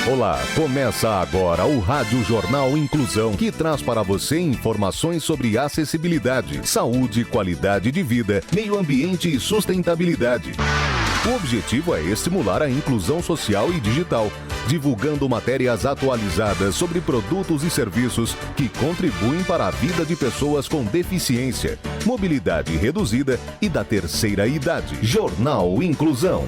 Olá, começa agora o Rádio Jornal Inclusão, que traz para você informações sobre acessibilidade, saúde, qualidade de vida, meio ambiente e sustentabilidade. O objetivo é estimular a inclusão social e digital, divulgando matérias atualizadas sobre produtos e serviços que contribuem para a vida de pessoas com deficiência, mobilidade reduzida e da terceira idade. Jornal Inclusão.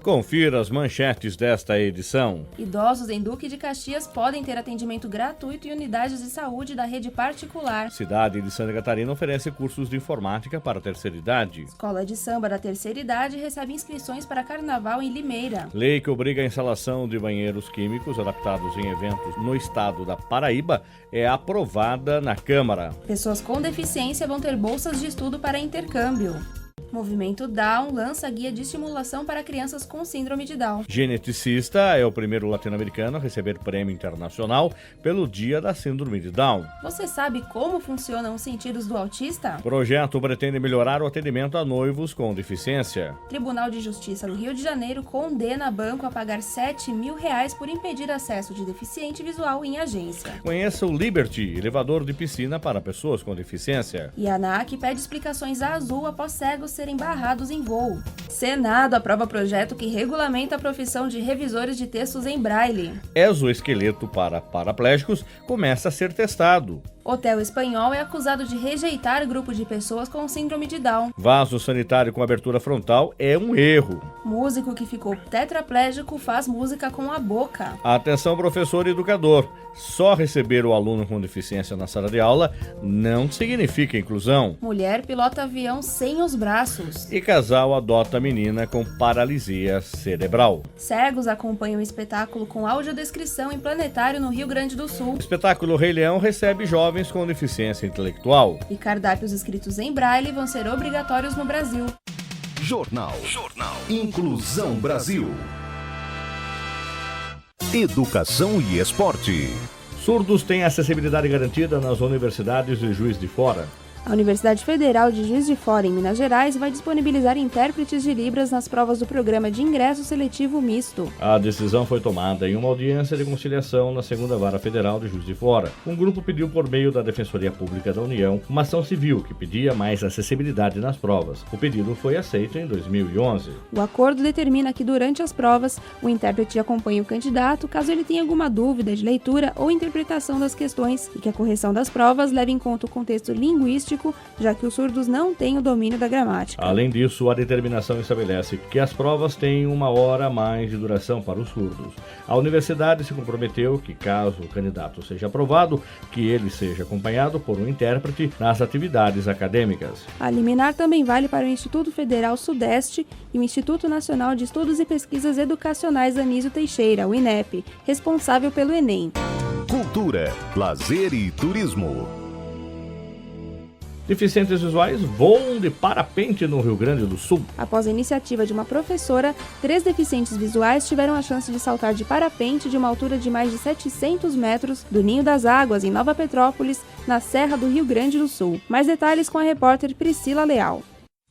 Confira as manchetes desta edição. Idosos em Duque de Caxias podem ter atendimento gratuito em unidades de saúde da rede particular. Cidade de Santa Catarina oferece cursos de informática para a terceira idade. Escola de samba da terceira idade recebe inscrições para carnaval em Limeira. Lei que obriga a instalação de banheiros químicos adaptados em eventos no estado da Paraíba é aprovada na Câmara. Pessoas com deficiência vão ter bolsas de estudo para intercâmbio. Movimento Down lança guia de estimulação para crianças com síndrome de Down. Geneticista é o primeiro latino-americano a receber prêmio internacional pelo Dia da Síndrome de Down. Você sabe como funcionam os sentidos do autista? Projeto pretende melhorar o atendimento a noivos com deficiência. Tribunal de Justiça do Rio de Janeiro condena banco a pagar R$7 mil por impedir acesso de deficiente visual em agência. Conheça o Liberty, elevador de piscina para pessoas com deficiência. E a ANAC pede explicações à Azul após cegos serem barrados em voo. Senado aprova projeto que regulamenta a profissão de revisores de textos em braille. Exoesqueleto para paraplégicos começa a ser testado. Hotel espanhol é acusado de rejeitar grupo de pessoas com síndrome de Down. Vaso sanitário com abertura frontal é um erro. Músico que ficou tetraplégico faz música com a boca. Atenção, professor e educador. Só receber o aluno com deficiência na sala de aula não significa inclusão. Mulher pilota avião sem os braços. E casal adota menina com paralisia cerebral. Cegos acompanham o espetáculo com audiodescrição em Planetário no Rio Grande do Sul. O espetáculo Rei Leão recebe jovens com deficiência intelectual. E cardápios escritos em braille vão ser obrigatórios no Brasil. Jornal Inclusão Brasil. Educação e esporte. Surdos têm acessibilidade garantida nas universidades de Juiz de Fora. A Universidade Federal de Juiz de Fora, em Minas Gerais, vai disponibilizar intérpretes de Libras nas provas do programa de ingresso seletivo misto. A decisão foi tomada em uma audiência de conciliação na 2ª Vara Federal de Juiz de Fora. Um grupo pediu por meio da Defensoria Pública da União uma ação civil que pedia mais acessibilidade nas provas. O pedido foi aceito em 2011. O acordo determina que durante as provas, o intérprete acompanhe o candidato caso ele tenha alguma dúvida de leitura ou interpretação das questões e que a correção das provas leve em conta o contexto linguístico, já que os surdos não têm o domínio da gramática. Além disso, a determinação estabelece que as provas têm 1 hora a mais de duração para os surdos. A universidade se comprometeu que, caso o candidato seja aprovado, que ele seja acompanhado por um intérprete nas atividades acadêmicas. A liminar também vale para o Instituto Federal Sudeste e o Instituto Nacional de Estudos e Pesquisas Educacionais Anísio Teixeira, o INEP, responsável pelo Enem. Cultura, lazer e turismo. Deficientes visuais voam de parapente no Rio Grande do Sul. Após a iniciativa de uma professora, 3 deficientes visuais tiveram a chance de saltar de parapente de uma altura de mais de 700 metros do Ninho das Águas, em Nova Petrópolis, na Serra do Rio Grande do Sul. Mais detalhes com a repórter Priscila Leal.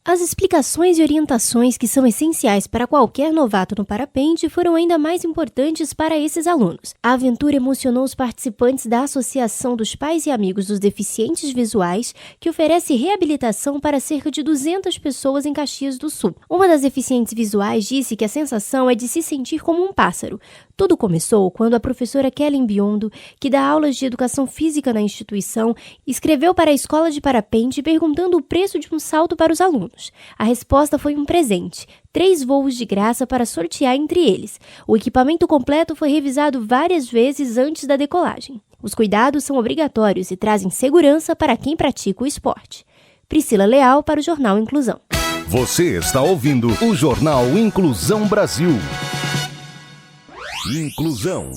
As explicações e orientações que são essenciais para qualquer novato no parapente foram ainda mais importantes para esses alunos. A aventura emocionou os participantes da Associação dos Pais e Amigos dos Deficientes Visuais, que oferece reabilitação para cerca de 200 pessoas em Caxias do Sul. Uma das deficientes visuais disse que a sensação é de se sentir como um pássaro. Tudo começou quando a professora Kellen Biondo, que dá aulas de educação física na instituição, escreveu para a escola de parapente perguntando o preço de um salto para os alunos. A resposta foi um presente, 3 voos de graça para sortear entre eles. O equipamento completo foi revisado várias vezes antes da decolagem. Os cuidados são obrigatórios e trazem segurança para quem pratica o esporte. Priscila Leal para o Jornal Inclusão. Você está ouvindo o Jornal Inclusão Brasil. Inclusão.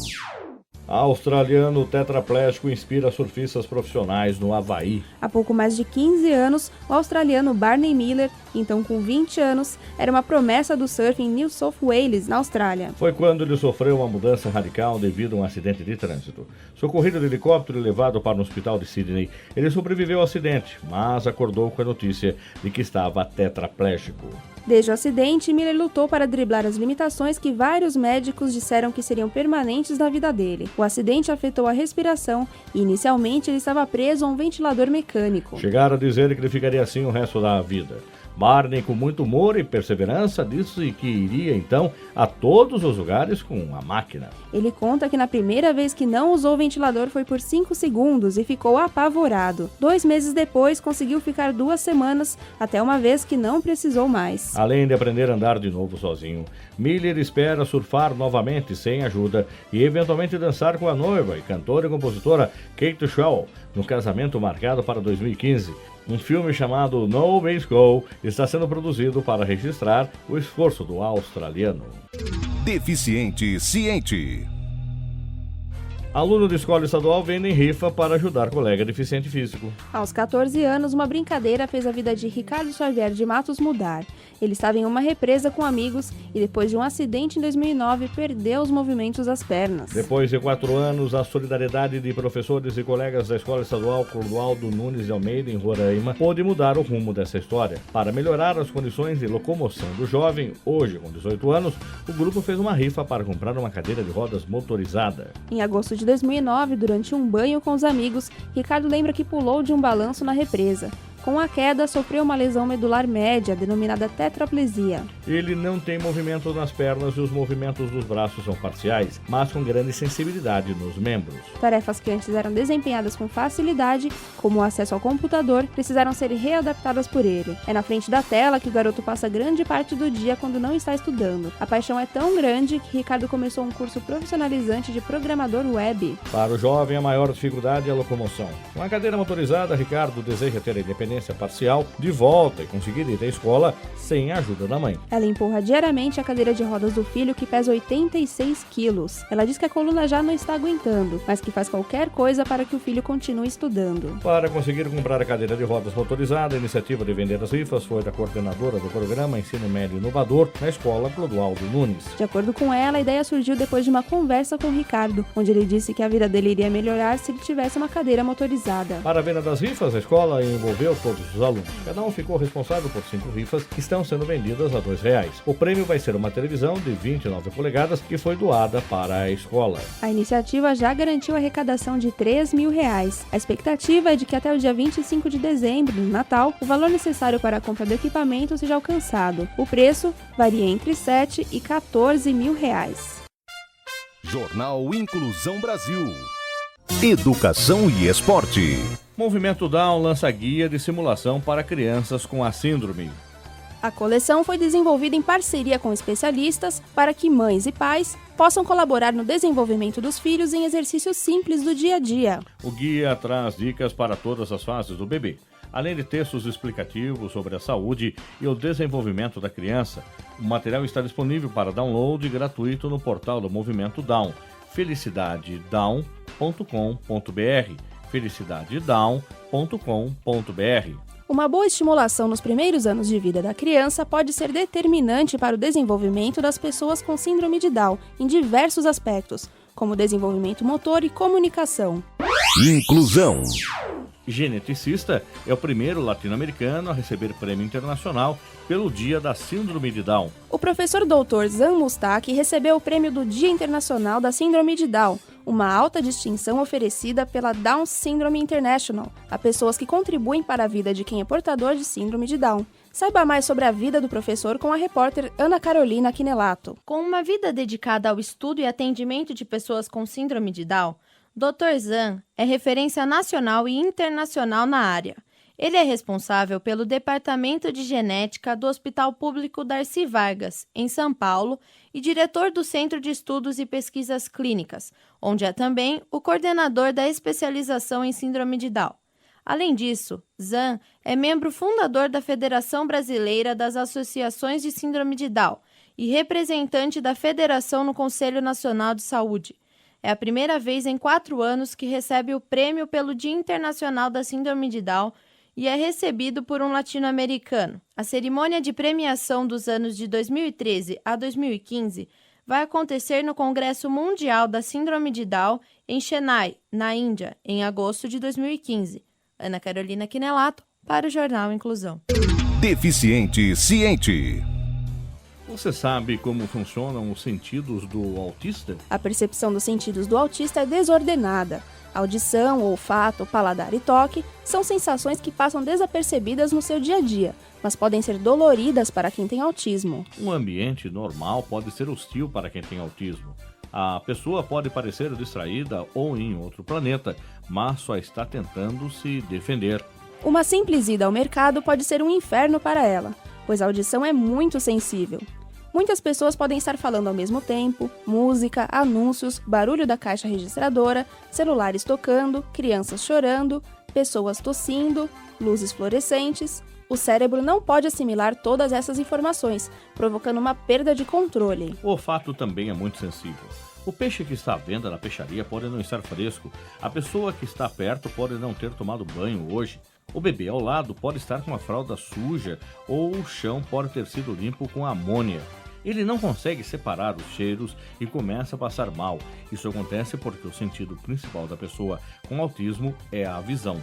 Australiano tetraplégico inspira surfistas profissionais no Havaí. Há pouco mais de 15 anos, o australiano Barney Miller Então, com 20 anos, era uma promessa do surf em New South Wales, na Austrália. Foi quando ele sofreu uma mudança radical devido a um acidente de trânsito. Socorrido de helicóptero e levado para um hospital de Sydney, ele sobreviveu ao acidente, mas acordou com a notícia de que estava tetraplégico. Desde o acidente, Miller lutou para driblar as limitações que vários médicos disseram que seriam permanentes na vida dele. O acidente afetou a respiração e, inicialmente, ele estava preso a um ventilador mecânico. Chegaram a dizer que ele ficaria assim o resto da vida. Barney, com muito humor e perseverança, disse que iria então a todos os lugares com a máquina. Ele conta que na primeira vez que não usou o ventilador foi por 5 segundos e ficou apavorado. 2 meses depois, conseguiu ficar 2 semanas, até uma vez que não precisou mais. Além de aprender a andar de novo sozinho, Miller espera surfar novamente sem ajuda e eventualmente dançar com a noiva e cantora e compositora Kate Shaw no casamento marcado para 2015. Um filme chamado No Man's Go está sendo produzido para registrar o esforço do australiano. Deficiente Ciente. Aluno de escola estadual vende em rifa para ajudar colega deficiente físico. Aos 14 anos, uma brincadeira fez a vida de Ricardo Xavier de Matos mudar. Ele estava em uma represa com amigos e, depois de um acidente em 2009, perdeu os movimentos das pernas. Depois de 4 anos, a solidariedade de professores e colegas da Escola Estadual Clodoaldo Nunes de Almeida, em Roraima, pôde mudar o rumo dessa história. Para melhorar as condições de locomoção do jovem, hoje com 18 anos, o grupo fez uma rifa para comprar uma cadeira de rodas motorizada. Em agosto de 2009, durante um banho com os amigos, Ricardo lembra que pulou de um balanço na represa. Com a queda, sofreu uma lesão medular média, denominada tetraplegia. Ele não tem movimento nas pernas e os movimentos dos braços são parciais, mas com grande sensibilidade nos membros. Tarefas que antes eram desempenhadas com facilidade, como o acesso ao computador, precisaram ser readaptadas por ele. É na frente da tela que o garoto passa grande parte do dia quando não está estudando. A paixão é tão grande que Ricardo começou um curso profissionalizante de programador web. Para o jovem, a maior dificuldade é a locomoção. Com a cadeira motorizada, Ricardo deseja ter a independência parcial de volta e conseguir ir à escola sem a ajuda da mãe. Ela empurra diariamente a cadeira de rodas do filho, que pesa 86 quilos. Ela diz que a coluna já não está aguentando, mas que faz qualquer coisa para que o filho continue estudando. Para conseguir comprar a cadeira de rodas motorizada, a iniciativa de vender as rifas foi da coordenadora do programa Ensino Médio Inovador na Escola Clodoaldo Nunes. De acordo com ela, a ideia surgiu depois de uma conversa com o Ricardo, onde ele disse que a vida dele iria melhorar se ele tivesse uma cadeira motorizada. Para a venda das rifas, a escola envolveu todos os alunos. Cada um ficou responsável por 5 rifas que estão sendo vendidas a R$2. O prêmio vai ser uma televisão de 29 polegadas que foi doada para a escola. A iniciativa já garantiu a arrecadação de R$3.000. A expectativa é de que até o dia 25 de dezembro, no Natal, o valor necessário para a compra do equipamento seja alcançado. O preço varia entre R$7 e R$14.000. Jornal Inclusão Brasil. Educação e esporte. Movimento Down lança guia de simulação para crianças com a síndrome. A coleção foi desenvolvida em parceria com especialistas para que mães e pais possam colaborar no desenvolvimento dos filhos em exercícios simples do dia a dia. O guia traz dicas para todas as fases do bebê, além de textos explicativos sobre a saúde e o desenvolvimento da criança. O material está disponível para download gratuito no portal do Movimento Down, felicidadedown.com.br. felicidadedown.com.br. Uma boa estimulação nos primeiros anos de vida da criança pode ser determinante para o desenvolvimento das pessoas com síndrome de Down em diversos aspectos, como desenvolvimento motor e comunicação. Inclusão. Geneticista é o primeiro latino-americano a receber prêmio internacional pelo Dia da Síndrome de Down. O professor Dr. Zan Mustaki recebeu o prêmio do Dia Internacional da Síndrome de Down, uma alta distinção oferecida pela Down Syndrome International a pessoas que contribuem para a vida de quem é portador de síndrome de Down. Saiba mais sobre a vida do professor com a repórter Ana Carolina Quinelato. Com uma vida dedicada ao estudo e atendimento de pessoas com síndrome de Down, Dr. Zan é referência nacional e internacional na área. Ele é responsável pelo Departamento de Genética do Hospital Público Darcy Vargas, em São Paulo, e diretor do Centro de Estudos e Pesquisas Clínicas, onde é também o coordenador da especialização em síndrome de Down. Além disso, Zan é membro fundador da Federação Brasileira das Associações de Síndrome de Down e representante da Federação no Conselho Nacional de Saúde. É a primeira vez em 4 anos que recebe o prêmio pelo Dia Internacional da Síndrome de Down e é recebido por um latino-americano. A cerimônia de premiação dos anos de 2013 a 2015 vai acontecer no Congresso Mundial da Síndrome de Down em Chennai, na Índia, em agosto de 2015. Ana Carolina Quinelato, para o Jornal Inclusão. Deficiente Ciente. Você sabe como funcionam os sentidos do autista? A percepção dos sentidos do autista é desordenada. Audição, olfato, paladar e toque são sensações que passam desapercebidas no seu dia a dia, mas podem ser doloridas para quem tem autismo. Um ambiente normal pode ser hostil para quem tem autismo. A pessoa pode parecer distraída ou em outro planeta, mas só está tentando se defender. Uma simples ida ao mercado pode ser um inferno para ela, pois a audição é muito sensível. Muitas pessoas podem estar falando ao mesmo tempo, música, anúncios, barulho da caixa registradora, celulares tocando, crianças chorando, pessoas tossindo, luzes fluorescentes. O cérebro não pode assimilar todas essas informações, provocando uma perda de controle. O olfato também é muito sensível. O peixe que está à venda na peixaria pode não estar fresco. A pessoa que está perto pode não ter tomado banho hoje. O bebê ao lado pode estar com a fralda suja ou o chão pode ter sido limpo com amônia. Ele não consegue separar os cheiros e começa a passar mal. Isso acontece porque o sentido principal da pessoa com autismo é a visão.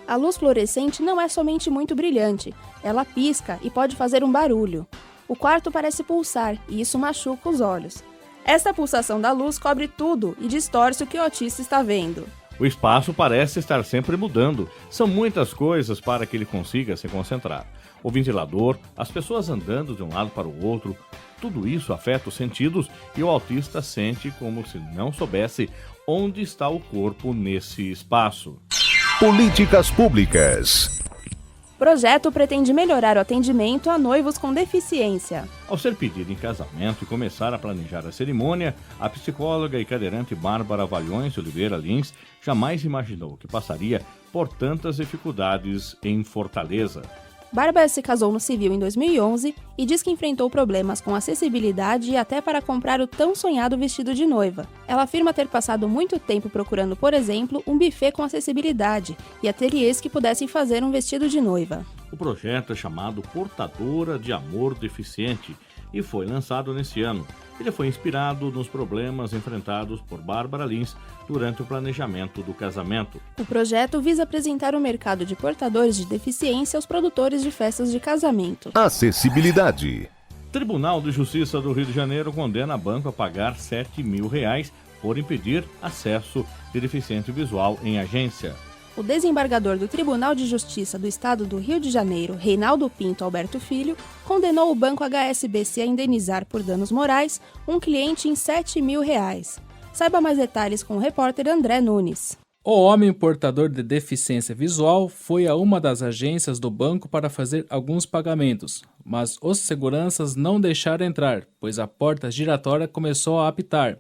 A luz fluorescente não é somente muito brilhante, ela pisca e pode fazer um barulho. O quarto parece pulsar e isso machuca os olhos. Esta pulsação da luz cobre tudo e distorce o que o autista está vendo. O espaço parece estar sempre mudando. São muitas coisas para que ele consiga se concentrar. O ventilador, as pessoas andando de um lado para o outro, tudo isso afeta os sentidos e o autista sente como se não soubesse onde está o corpo nesse espaço. Políticas públicas. O projeto pretende melhorar o atendimento a noivos com deficiência. Ao ser pedido em casamento e começar a planejar a cerimônia, a psicóloga e cadeirante Bárbara Valhões Oliveira Lins jamais imaginou que passaria por tantas dificuldades em Fortaleza. Bárbara se casou no civil em 2011 e diz que enfrentou problemas com acessibilidade e até para comprar o tão sonhado vestido de noiva. Ela afirma ter passado muito tempo procurando, por exemplo, um buffet com acessibilidade e ateliês que pudessem fazer um vestido de noiva. O projeto é chamado Portadora de Amor Deficiente e foi lançado nesse ano. Ele foi inspirado nos problemas enfrentados por Bárbara Lins durante o planejamento do casamento. O projeto visa apresentar o mercado de portadores de deficiência aos produtores de festas de casamento. Acessibilidade. Tribunal de Justiça do Rio de Janeiro condena banco a pagar R$7 mil por impedir acesso de deficiente visual em agência. O desembargador do Tribunal de Justiça do Estado do Rio de Janeiro, Reinaldo Pinto Alberto Filho, condenou o banco HSBC a indenizar por danos morais um cliente em R$7 mil. Saiba mais detalhes com o repórter André Nunes. O homem portador de deficiência visual foi a uma das agências do banco para fazer alguns pagamentos, mas os seguranças não deixaram entrar, pois a porta giratória começou a apitar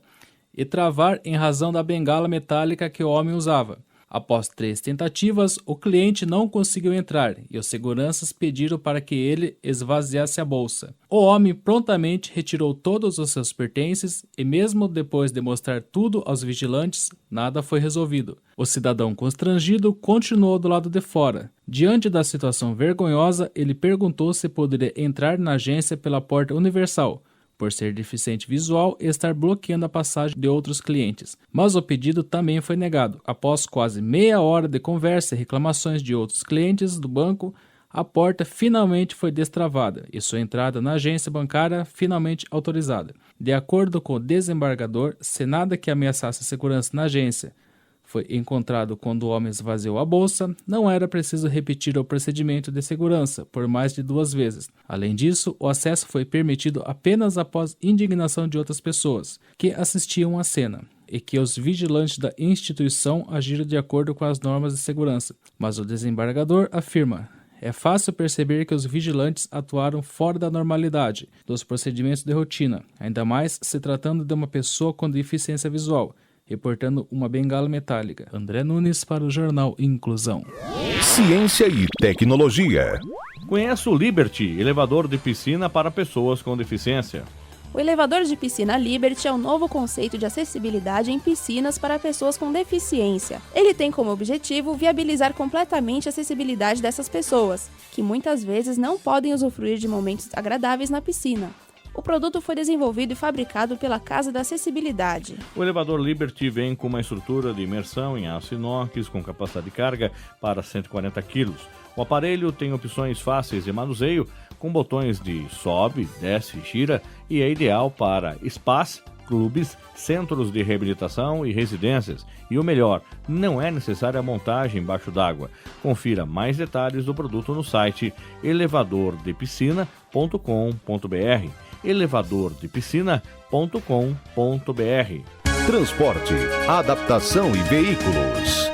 e travar em razão da bengala metálica que o homem usava. Após 3 tentativas, o cliente não conseguiu entrar e os seguranças pediram para que ele esvaziasse a bolsa. O homem prontamente retirou todos os seus pertences e mesmo depois de mostrar tudo aos vigilantes, nada foi resolvido. O cidadão constrangido continuou do lado de fora. Diante da situação vergonhosa, ele perguntou se poderia entrar na agência pela porta universal, por ser deficiente visual e estar bloqueando a passagem de outros clientes. Mas o pedido também foi negado. Após quase meia hora de conversa e reclamações de outros clientes do banco, a porta finalmente foi destravada e sua entrada na agência bancária finalmente autorizada. De acordo com o desembargador, se nada que ameaçasse a segurança na agência foi encontrado quando o homem esvaziou a bolsa, não era preciso repetir o procedimento de segurança por mais de 2 vezes. Além disso, o acesso foi permitido apenas após indignação de outras pessoas que assistiam à cena e que os vigilantes da instituição agiram de acordo com as normas de segurança. Mas o desembargador afirma: é fácil perceber que os vigilantes atuaram fora da normalidade dos procedimentos de rotina, ainda mais se tratando de uma pessoa com deficiência visual, reportando uma bengala metálica. André Nunes para o Jornal Inclusão. Ciência e tecnologia. Conheça o Liberty, elevador de piscina para pessoas com deficiência. O elevador de piscina Liberty é um novo conceito de acessibilidade em piscinas para pessoas com deficiência. Ele tem como objetivo viabilizar completamente a acessibilidade dessas pessoas, que muitas vezes não podem usufruir de momentos agradáveis na piscina. O produto foi desenvolvido e fabricado pela Casa da Acessibilidade. O elevador Liberty vem com uma estrutura de imersão em aço inox com capacidade de carga para 140 kg. O aparelho tem opções fáceis de manuseio, com botões de sobe, desce e gira, e é ideal para spas, clubes, centros de reabilitação e residências. E o melhor, não é necessária a montagem embaixo d'água. Confira mais detalhes do produto no site elevadordepiscina.com.br. elevadordepiscina.com.br. Transporte, adaptação e veículos.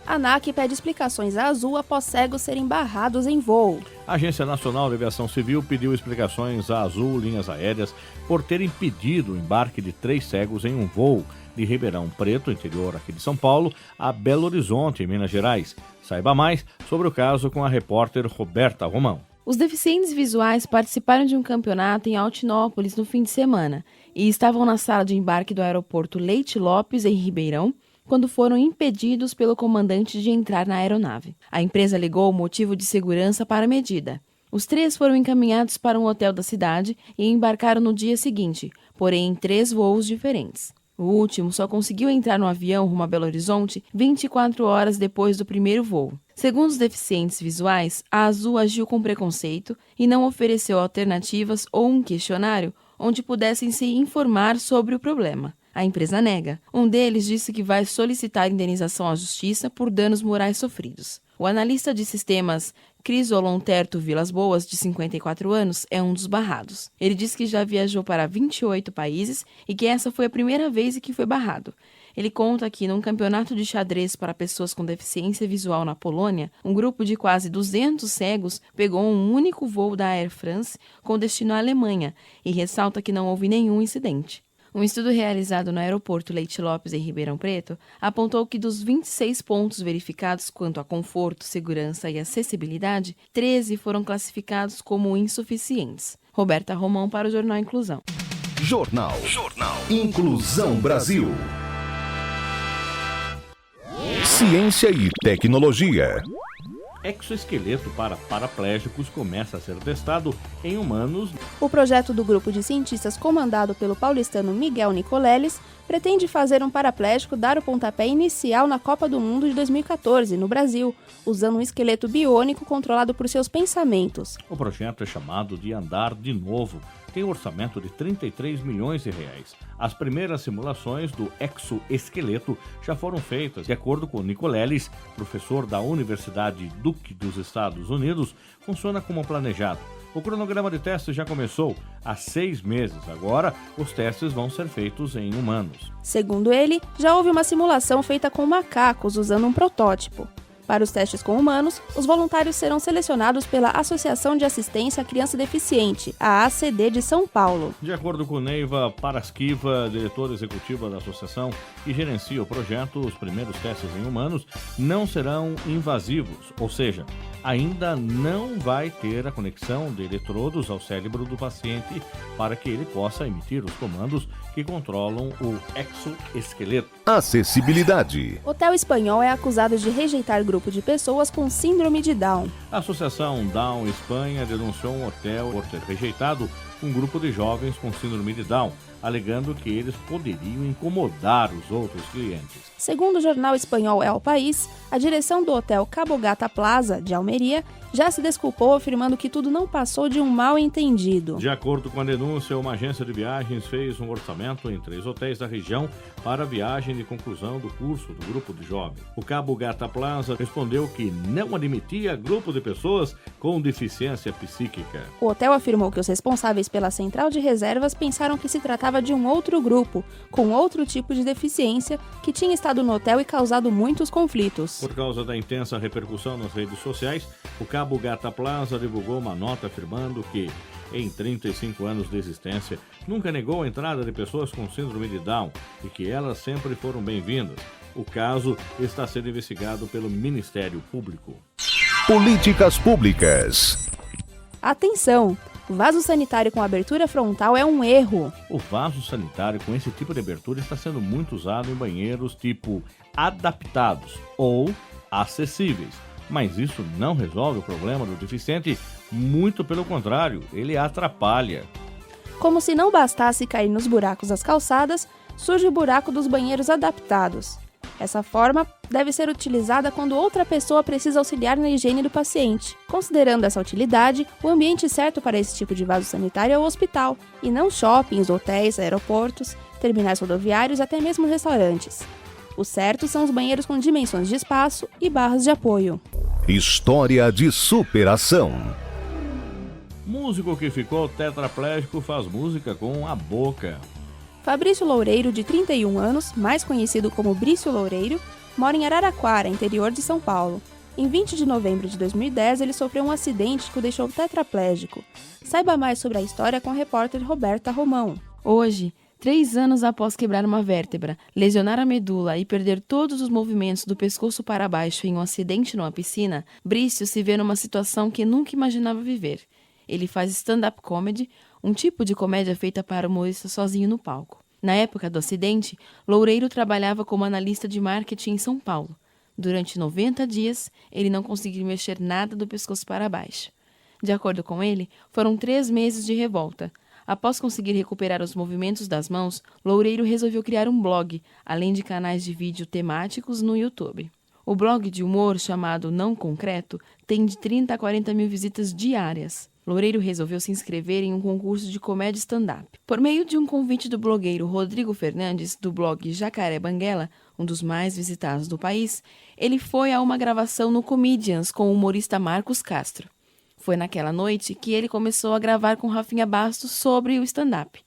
A ANAC pede explicações à Azul após cegos serem barrados em voo. A Agência Nacional de Aviação Civil pediu explicações à Azul Linhas Aéreas por ter impedido o embarque de 3 cegos em um voo de Ribeirão Preto, interior aqui de São Paulo, a Belo Horizonte, em Minas Gerais. Saiba mais sobre o caso com a repórter Roberta Romão. Os deficientes visuais participaram de um campeonato em Altinópolis no fim de semana e estavam na sala de embarque do aeroporto Leite Lopes, em Ribeirão, quando foram impedidos pelo comandante de entrar na aeronave. A empresa alegou o motivo de segurança para a medida. Os 3 foram encaminhados para um hotel da cidade e embarcaram no dia seguinte, porém em 3 voos diferentes. O último só conseguiu entrar no avião rumo a Belo Horizonte 24 horas depois do primeiro voo. Segundo os deficientes visuais, a Azul agiu com preconceito e não ofereceu alternativas ou um questionário onde pudessem se informar sobre o problema. A empresa nega. Um deles disse que vai solicitar indenização à justiça por danos morais sofridos. O analista de sistemas Crisolonterto Vilas Boas, de 54 anos, é um dos barrados. Ele diz que já viajou para 28 países e que essa foi a primeira vez em que foi barrado. Ele conta que, num campeonato de xadrez para pessoas com deficiência visual na Polônia, um grupo de quase 200 cegos pegou um único voo da Air France com destino à Alemanha e ressalta que não houve nenhum incidente. Um estudo realizado no aeroporto Leite Lopes, em Ribeirão Preto, apontou que dos 26 pontos verificados quanto a conforto, segurança e acessibilidade, 13 foram classificados como insuficientes. Roberta Romão para o Jornal Inclusão. Jornal Inclusão Brasil. Ciência e tecnologia. Exoesqueleto para paraplégicos começa a ser testado em humanos. O projeto do grupo de cientistas comandado pelo paulistano Miguel Nicoleles pretende fazer um paraplégico dar o pontapé inicial na Copa do Mundo de 2014, no Brasil, usando um esqueleto biônico controlado por seus pensamentos. O projeto é chamado de Andar de Novo. Tem um orçamento de 33 milhões de reais. As primeiras simulações do exoesqueleto já foram feitas. De acordo com Nicoleles, professor da Universidade Duke dos Estados Unidos, funciona como planejado. O cronograma de testes já começou há 6 meses. Agora, os testes vão ser feitos em humanos. Segundo ele, já houve uma simulação feita com macacos usando um protótipo. Para os testes com humanos, os voluntários serão selecionados pela Associação de Assistência à Criança Deficiente, a ACD de São Paulo. De acordo com Neiva Parasquiva, diretora executiva da associação que gerencia o projeto, os primeiros testes em humanos não serão invasivos, ou seja, ainda não vai ter a conexão de eletrodos ao cérebro do paciente para que ele possa emitir os comandos que controlam o exoesqueleto. Acessibilidade. Hotel Espanhol é acusado de rejeitar grupo de pessoas com síndrome de Down. A Associação Down Espanha denunciou um hotel por ter rejeitado um grupo de jovens com síndrome de Down, alegando que eles poderiam incomodar os outros clientes. Segundo o jornal espanhol El País, a direção do hotel Cabo Gata Plaza, de Almeria, já se desculpou, afirmando que tudo não passou de um mal-entendido. De acordo com a denúncia, uma agência de viagens fez um orçamento em 3 hotéis da região para a viagem de conclusão do curso do grupo de jovens. O Cabo Gata Plaza respondeu que não admitia grupo de pessoas com deficiência psíquica. O hotel afirmou que os responsáveis pela central de reservas pensaram que se tratava de um outro grupo, com outro tipo de deficiência, que tinha estado no hotel e causado muitos conflitos. Por causa da intensa repercussão nas redes sociais, o Cabo Gata Plaza divulgou uma nota afirmando que, em 35 anos de existência, nunca negou a entrada de pessoas com síndrome de Down e que elas sempre foram bem-vindas. O caso está sendo investigado pelo Ministério Público. Políticas públicas. Atenção! O vaso sanitário com abertura frontal é um erro. O vaso sanitário com esse tipo de abertura está sendo muito usado em banheiros tipo adaptados ou acessíveis. Mas isso não resolve o problema do deficiente, muito pelo contrário, ele atrapalha. Como se não bastasse cair nos buracos das calçadas, surge o buraco dos banheiros adaptados. Essa forma deve ser utilizada quando outra pessoa precisa auxiliar na higiene do paciente. Considerando essa utilidade, o ambiente certo para esse tipo de vaso sanitário é o hospital, e não shoppings, hotéis, aeroportos, terminais rodoviários e até mesmo restaurantes. O certo são os banheiros com dimensões de espaço e barras de apoio. História de superação. Músico que ficou tetraplégico faz música com a boca. Fabrício Loureiro, de 31 anos, mais conhecido como Brício Loureiro, mora em Araraquara, interior de São Paulo. Em 20 de novembro de 2010, ele sofreu um acidente que o deixou tetraplégico. Saiba mais sobre a história com a repórter Roberta Romão. Hoje, 3 anos após quebrar uma vértebra, lesionar a medula e perder todos os movimentos do pescoço para baixo em um acidente numa piscina, Brício se vê numa situação que nunca imaginava viver. Ele faz stand-up comedy, um tipo de comédia feita para humorista sozinho no palco. Na época do acidente, Loureiro trabalhava como analista de marketing em São Paulo. Durante 90 dias, ele não conseguiu mexer nada do pescoço para baixo. De acordo com ele, foram 3 meses de revolta. Após conseguir recuperar os movimentos das mãos, Loureiro resolveu criar um blog, além de canais de vídeo temáticos no YouTube. O blog de humor, chamado Não Concreto, tem de 30 a 40 mil visitas diárias. Loureiro resolveu se inscrever em um concurso de comédia stand-up. Por meio de um convite do blogueiro Rodrigo Fernandes, do blog Jacaré Banguela, um dos mais visitados do país, ele foi a uma gravação no Comedians com o humorista Marcos Castro. Foi naquela noite que ele começou a gravar com Rafinha Bastos sobre o stand-up.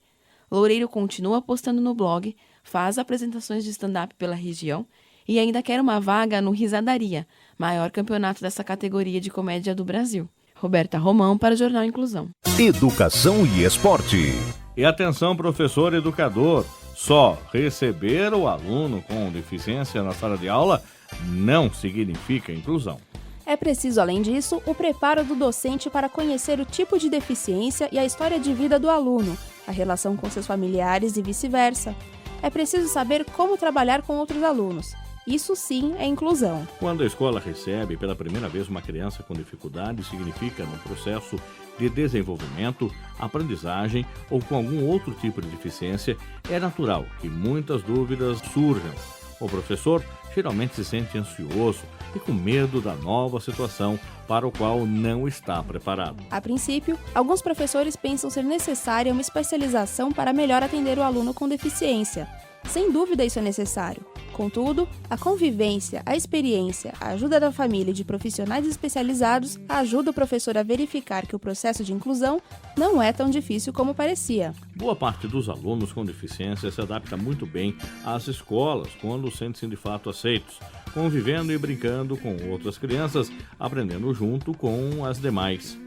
Loureiro continua postando no blog, faz apresentações de stand-up pela região e ainda quer uma vaga no Risadaria, maior campeonato dessa categoria de comédia do Brasil. Roberta Romão para o Jornal Inclusão. Educação e esporte. E atenção, professor educador, só receber o aluno com deficiência na sala de aula não significa inclusão. É preciso, além disso, o preparo do docente para conhecer o tipo de deficiência e a história de vida do aluno, a relação com seus familiares e vice-versa. É preciso saber como trabalhar com outros alunos. Isso sim é inclusão. Quando a escola recebe pela primeira vez uma criança com dificuldade, significa no processo de desenvolvimento, aprendizagem ou com algum outro tipo de deficiência, é natural que muitas dúvidas surjam. O professor geralmente se sente ansioso e com medo da nova situação para o qual não está preparado. A princípio, alguns professores pensam ser necessária uma especialização para melhor atender o aluno com deficiência. Sem dúvida isso é necessário. Contudo, a convivência, a experiência, a ajuda da família e de profissionais especializados ajuda o professor a verificar que o processo de inclusão não é tão difícil como parecia. Boa parte dos alunos com deficiência se adapta muito bem às escolas quando sentem-se de fato aceitos, convivendo e brincando com outras crianças, aprendendo junto com as demais.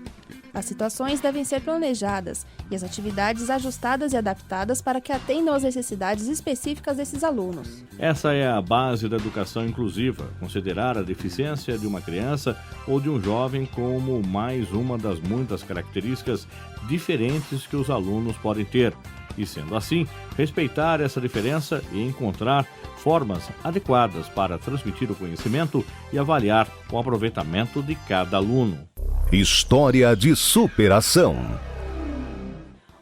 As situações devem ser planejadas e as atividades ajustadas e adaptadas para que atendam às necessidades específicas desses alunos. Essa é a base da educação inclusiva, considerar a deficiência de uma criança ou de um jovem como mais uma das muitas características diferentes que os alunos podem ter. E sendo assim, respeitar essa diferença e encontrar formas adequadas para transmitir o conhecimento e avaliar o aproveitamento de cada aluno. História de superação.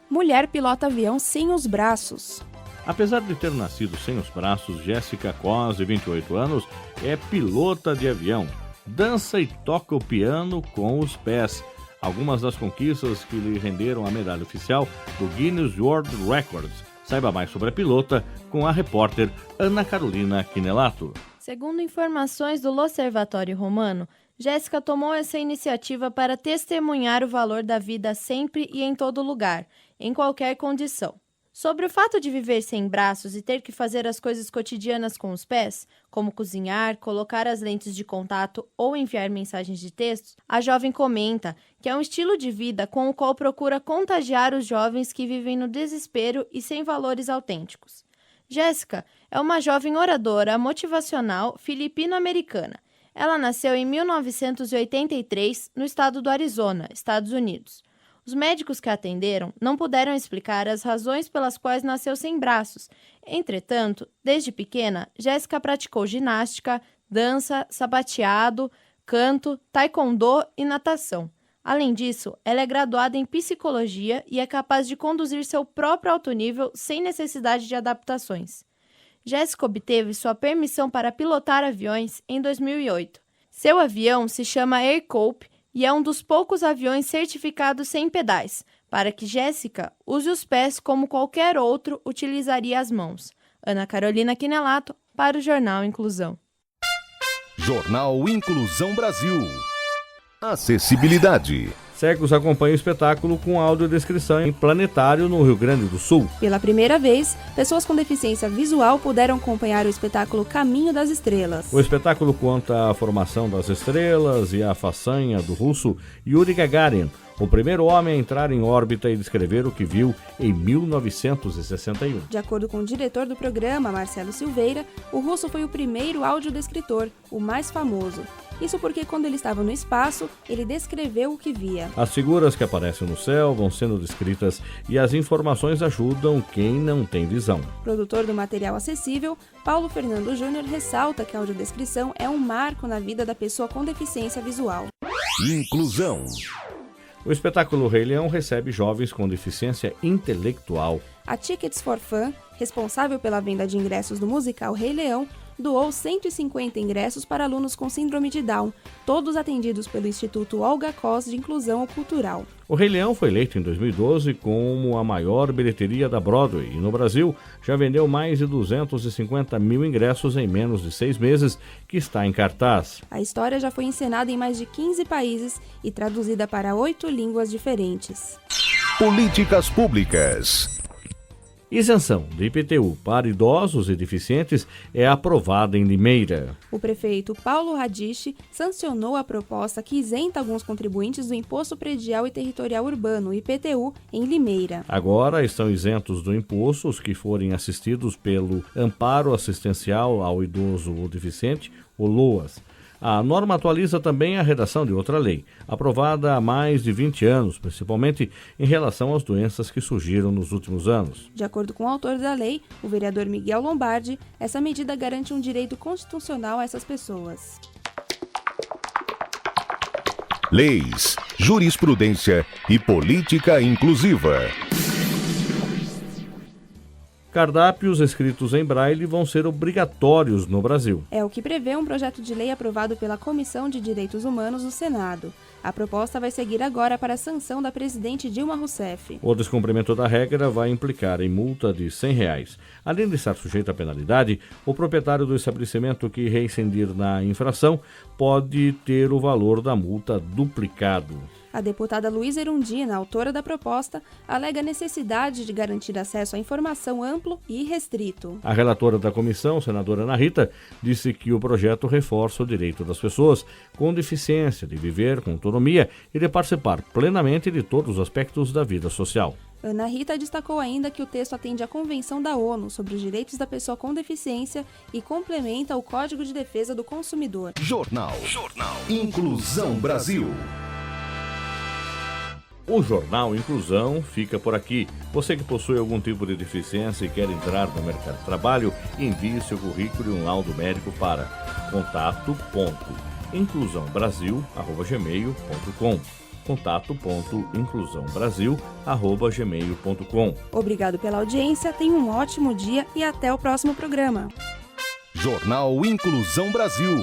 Mulher pilota avião sem os braços. Apesar de ter nascido sem os braços, Jéssica Cos, de 28 anos, é pilota de avião. Dança e toca o piano com os pés. Algumas das conquistas que lhe renderam a medalha oficial do Guinness World Records. Saiba mais sobre a pilota com a repórter Ana Carolina Quinelato. Segundo informações do L'Osservatório Romano, Jéssica tomou essa iniciativa para testemunhar o valor da vida sempre e em todo lugar, em qualquer condição. Sobre o fato de viver sem braços e ter que fazer as coisas cotidianas com os pés, como cozinhar, colocar as lentes de contato ou enviar mensagens de texto, a jovem comenta que é um estilo de vida com o qual procura contagiar os jovens que vivem no desespero e sem valores autênticos. Jéssica é uma jovem oradora motivacional filipino-americana. Ela nasceu em 1983 no estado do Arizona, Estados Unidos. Os médicos que a atenderam não puderam explicar as razões pelas quais nasceu sem braços. Entretanto, desde pequena, Jéssica praticou ginástica, dança, sapateado, canto, taekwondo e natação. Além disso, ela é graduada em psicologia e é capaz de conduzir seu próprio alto nível sem necessidade de adaptações. Jéssica obteve sua permissão para pilotar aviões em 2008. Seu avião se chama AirCope e é um dos poucos aviões certificados sem pedais, para que Jéssica use os pés como qualquer outro utilizaria as mãos. Ana Carolina Quinelato, para o Jornal Inclusão. Jornal Inclusão Brasil. Acessibilidade. Cegos acompanham o espetáculo com audiodescrição em Planetário, no Rio Grande do Sul. Pela primeira vez, pessoas com deficiência visual puderam acompanhar o espetáculo Caminho das Estrelas. O espetáculo conta a formação das estrelas e a façanha do russo Yuri Gagarin, o primeiro homem a entrar em órbita e descrever o que viu em 1961. De acordo com o diretor do programa, Marcelo Silveira, o russo foi o primeiro audiodescritor, o mais famoso. Isso porque quando ele estava no espaço, ele descreveu o que via. As figuras que aparecem no céu vão sendo descritas e as informações ajudam quem não tem visão. Produtor do material acessível, Paulo Fernando Júnior ressalta que a audiodescrição é um marco na vida da pessoa com deficiência visual. Inclusão. O espetáculo Rei Leão recebe jovens com deficiência intelectual. A Tickets for Fun, responsável pela venda de ingressos do musical Rei Leão, doou 150 ingressos para alunos com síndrome de Down, todos atendidos pelo Instituto Olga Cos de Inclusão Cultural. O Rei Leão foi eleito em 2012 como a maior bilheteria da Broadway e no Brasil já vendeu mais de 250 mil ingressos em menos de 6 meses que está em cartaz. A história já foi encenada em mais de 15 países e traduzida para 8 línguas diferentes. Políticas públicas. Isenção de IPTU para idosos e deficientes é aprovada em Limeira. O prefeito Paulo Radiche sancionou a proposta que isenta alguns contribuintes do Imposto Predial e Territorial Urbano, IPTU, em Limeira. Agora estão isentos do imposto os que forem assistidos pelo Amparo Assistencial ao Idoso ou Deficiente, o LOAS. A norma atualiza também a redação de outra lei, aprovada há mais de 20 anos, principalmente em relação às doenças que surgiram nos últimos anos. De acordo com o autor da lei, o vereador Miguel Lombardi, essa medida garante um direito constitucional a essas pessoas. Leis, jurisprudência e política inclusiva. Cardápios escritos em braille vão ser obrigatórios no Brasil. É o que prevê um projeto de lei aprovado pela Comissão de Direitos Humanos do Senado. A proposta vai seguir agora para a sanção da presidente Dilma Rousseff. O descumprimento da regra vai implicar em multa de R$100. Além de estar sujeito à penalidade, o proprietário do estabelecimento que reincindir na infração pode ter o valor da multa duplicado. A deputada Luísa Erundina, autora da proposta, alega a necessidade de garantir acesso à informação amplo e restrito. A relatora da comissão, senadora Ana Rita, disse que o projeto reforça o direito das pessoas com deficiência de viver com autonomia e de participar plenamente de todos os aspectos da vida social. Ana Rita destacou ainda que o texto atende à Convenção da ONU sobre os Direitos da Pessoa com Deficiência e complementa o Código de Defesa do Consumidor. Jornal Inclusão Brasil. O Jornal Inclusão fica por aqui. Você que possui algum tipo de deficiência e quer entrar no mercado de trabalho, envie seu currículo e um laudo médico para contato.inclusãobrasil@gmail.com contato.inclusãobrasil@gmail.com. Obrigado pela audiência, tenha um ótimo dia e até o próximo programa. Jornal Inclusão Brasil.